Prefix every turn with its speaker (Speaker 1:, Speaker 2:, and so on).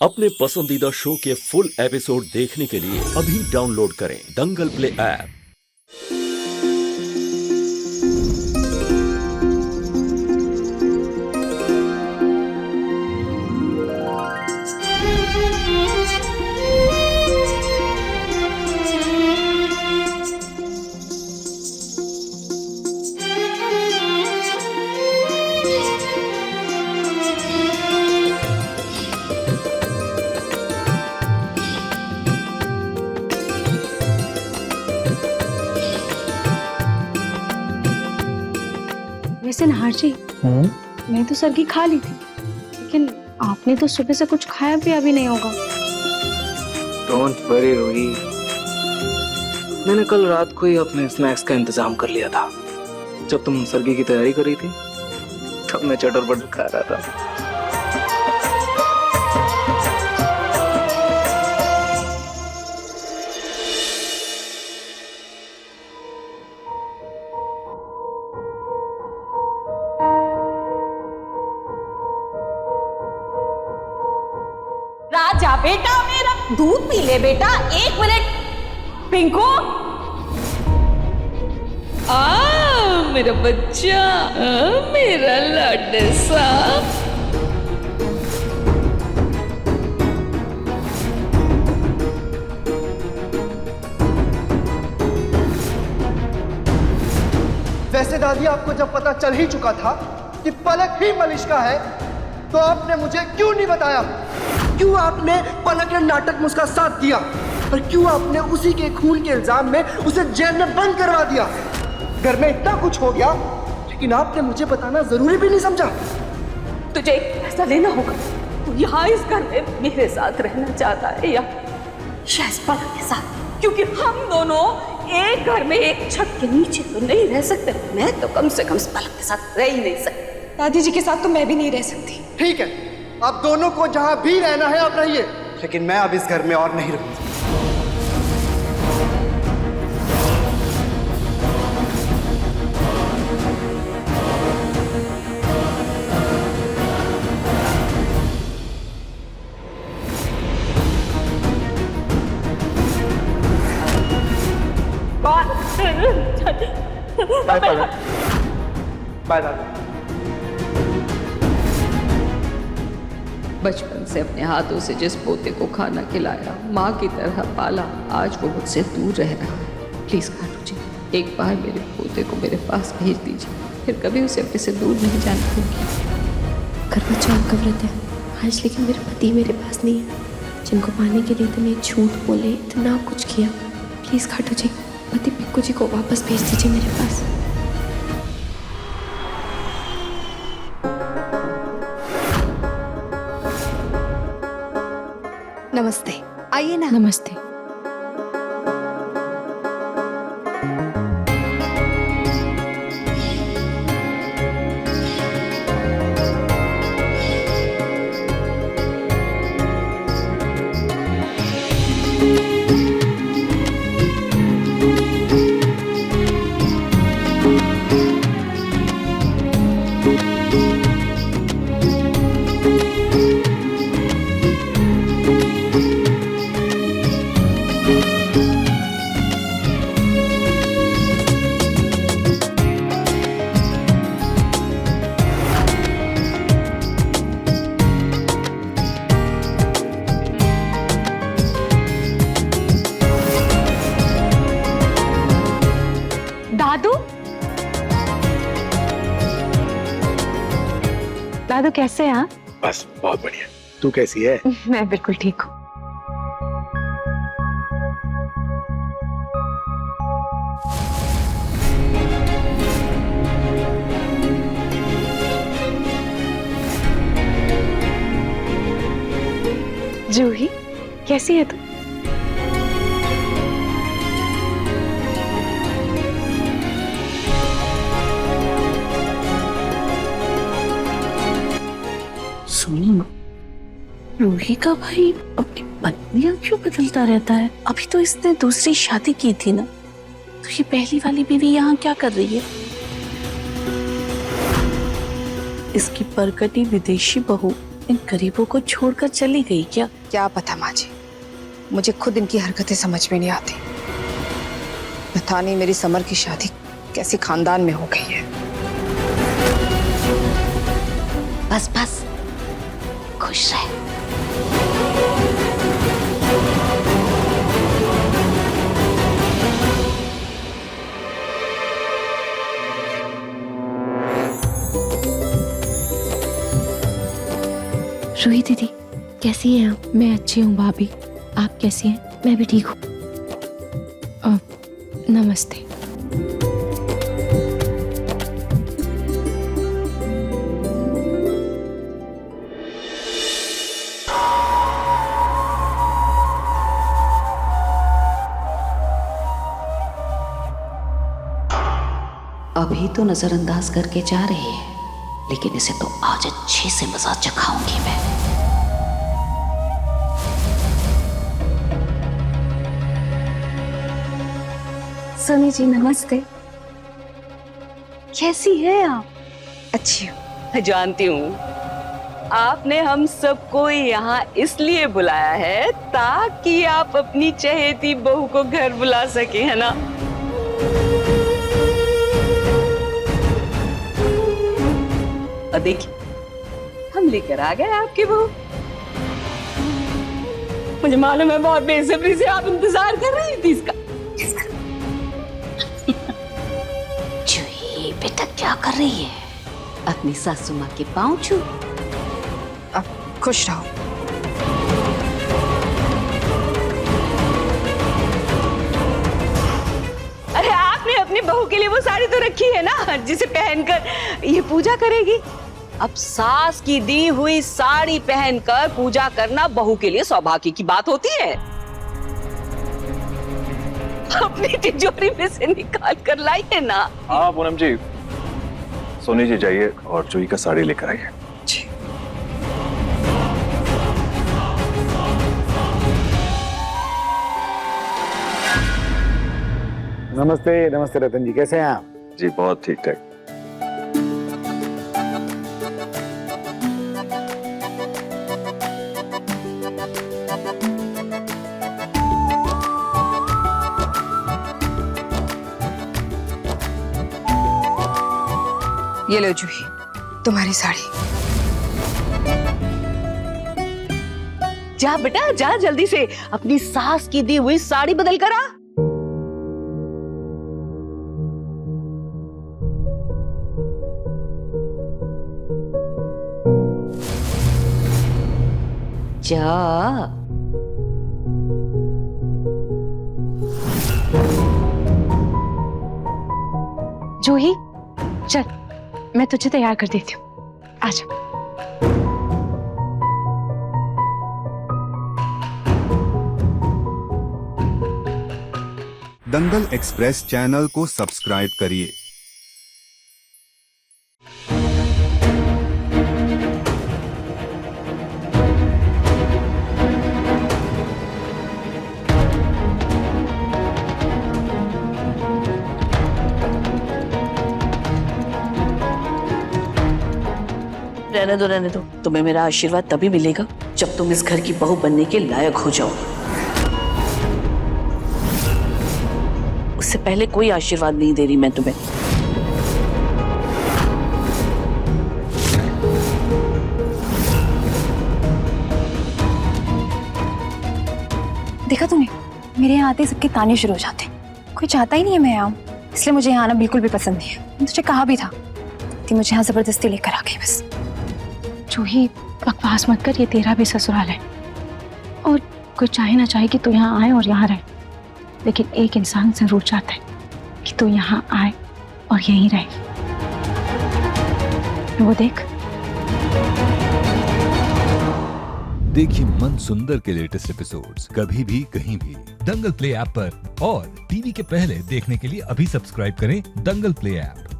Speaker 1: अपने पसंदीदा शो के फुल एपिसोड देखने के लिए अभी डाउनलोड करें दंगल प्ले ऐप।
Speaker 2: वैसे नहार जी, मैं तो सरगी खा ली थी, लेकिन आपने तो सुबह से कुछ खाया पिया भी नहीं होगा।
Speaker 3: डोंट वरी रूही, मैंने कल रात को ही अपने स्नैक्स का इंतजाम कर लिया था। जब तुम सरगी की तैयारी कर रही थी तब मैं चटर बटर खा रहा था।
Speaker 4: राजा बेटा मेरा दूध पी ले बेटा, 1 मिनट। पिंकू, मेरा बच्चा, मेरा लाडसा।
Speaker 5: वैसे दादी, आपको जब पता चल ही चुका था कि पलक ही मलिश्का है, तो आपने मुझे क्यों नहीं बताया? क्यों आपने पलक के नाटक में उसका साथ दिया? और क्यों आपने उसी के खून के इल्जाम में उसे जेल में बंद करवा दिया? घर में इतना कुछ हो गया, लेकिन आपने मुझे बताना जरूरी भी नहीं समझा।
Speaker 4: तुझे एक फैसला लेना होगा। तू यहाँ इस घर में मेरे साथ रहना चाहता है या शायद पलक के साथ? क्योंकि हम दोनों एक घर में एक छत के नीचे तो नहीं रह सकते। मैं तो कम से कम पलक के साथ रह ही नहीं सकती।
Speaker 2: दादी जी के साथ तो मैं भी नहीं रह सकती।
Speaker 5: ठीक है, आप दोनों को जहां भी रहना है आप रहिए, लेकिन मैं अब इस घर में और नहीं रहूंगा। बाय पलक, बाय दादा।
Speaker 6: बचपन से अपने हाथों से जिस पोते को खाना खिलाया, माँ की तरह पाला, आज वो मुझसे दूर रह रहा है। प्लीज खाटू जी, एक बार मेरे पोते को मेरे पास भेज दीजिए, फिर कभी उसे अपने से दूर नहीं जाने दूंगी।
Speaker 7: करवा चौथ का व्रत है आज, लेकिन मेरे पति मेरे पास नहीं है, जिनको पाने के लिए इतने झूठ बोले, इतना कुछ किया। प्लीज खाटू जी, पति पिक्कू जी को वापस भेज दीजिए मेरे पास।
Speaker 2: नमस्ते, आइए ना।
Speaker 7: नमस्ते।
Speaker 2: दादू, दादू कैसे हैं आप?
Speaker 8: बस बहुत बढ़िया। तू कैसी है?
Speaker 2: मैं बिल्कुल ठीक हूँ। जूही, कैसी है तू?
Speaker 9: सुनो, रूही का भाई अपनी पत्नियां क्यों बदलता रहता है? अभी तो इसने दूसरी शादी की थी ना, तो ये पहली वाली बीवी यहाँ क्या कर रही है? इसकी परकटी विदेशी बहू इन गरीबों को छोड़कर चली गई क्या?
Speaker 10: क्या पता माँ जी, मुझे खुद इनकी हरकतें समझ में नहीं आती। पता नहीं मेरी समर की शादी कैसी खानदान में हो गई है।
Speaker 9: बस बस, खुश रहे।
Speaker 7: रूही दीदी कैसी हैं आप? मैं अच्छी हूँ भाभी, आप कैसी हैं? मैं भी ठीक हूँ। नमस्ते।
Speaker 6: अभी तो नजरअंदाज करके जा रही है, लेकिन इसे तो आज अच्छे से मजा चखाऊंगी मैं।
Speaker 2: सनी जी नमस्ते, कैसी है आप?
Speaker 10: अच्छी हूँ।
Speaker 4: जानती हूँ, आपने हम सबको यहाँ इसलिए बुलाया है ताकि आप अपनी चहेती बहू को घर बुला सके, है ना? और देखिए, हम लेकर आ गए आपकी बहू। मुझे मालूम है बहुत बेसब्री से आप इंतजार कर रही थी इसका।
Speaker 6: जूही बेटा क्या कर रही है? अपनी सासू माँ के पाँव छू।
Speaker 10: अब खुश रहो।
Speaker 4: अरे आपने अपनी बहू के लिए वो साड़ी तो रखी है ना, जिसे पहनकर ये पूजा करेगी। अब सास की दी हुई साड़ी पहनकर पूजा करना बहू के लिए सौभाग्य की बात होती है। अपनी तिजोरी में से निकाल कर लाई है ना।
Speaker 8: हाँ पूनम जी, सोनी जी जाइए और जूही का साड़ी लेकर आइए।
Speaker 10: जी।
Speaker 8: नमस्ते नमस्ते रतन जी, कैसे हैं आप? जी बहुत ठीक ठाक।
Speaker 10: ये लो जूही, तुम्हारी साड़ी।
Speaker 4: जा बेटा जा, जल्दी से अपनी सास की दी हुई साड़ी बदल कर आ। जा।
Speaker 2: जूही चल, मैं तुझे तैयार कर देती हूँ, आजा।
Speaker 11: दंगल एक्सप्रेस चैनल को सब्सक्राइब करिए।
Speaker 9: रहने दो, तुम्हें मेरा आशीर्वाद तभी मिलेगा जब तुम इस घर की बहू बनने के लायक हो जाओ। उससे पहले कोई आशीर्वाद नहीं दे रही मैं तुम्हें।
Speaker 10: देखा तूने, मेरे यहाँ आते सबके ताने शुरू हो जाते। कोई चाहता ही नहीं है मैं आऊँ, इसलिए मुझे यहाँ आना बिल्कुल भी पसंद नहीं है। मैंने तुझे कहा भी था कि मुझे यहाँ जबरदस्ती लेकर आ गई बस।
Speaker 2: जूही बकवास मत कर, ये तेरा भी ससुराल है और कोई चाहे ना चाहे कि तू यहाँ आए और यहाँ रहे, लेकिन एक इंसान जरूर चाहता है कि तू यहाँ आए और यहीं रहे। वो देख।
Speaker 12: देखिए मन सुंदर के लेटेस्ट एपिसोड्स कभी भी कहीं भी दंगल प्ले ऐप पर, और टीवी के पहले देखने के लिए अभी सब्सक्राइब करें दंगल प्ले ऐप।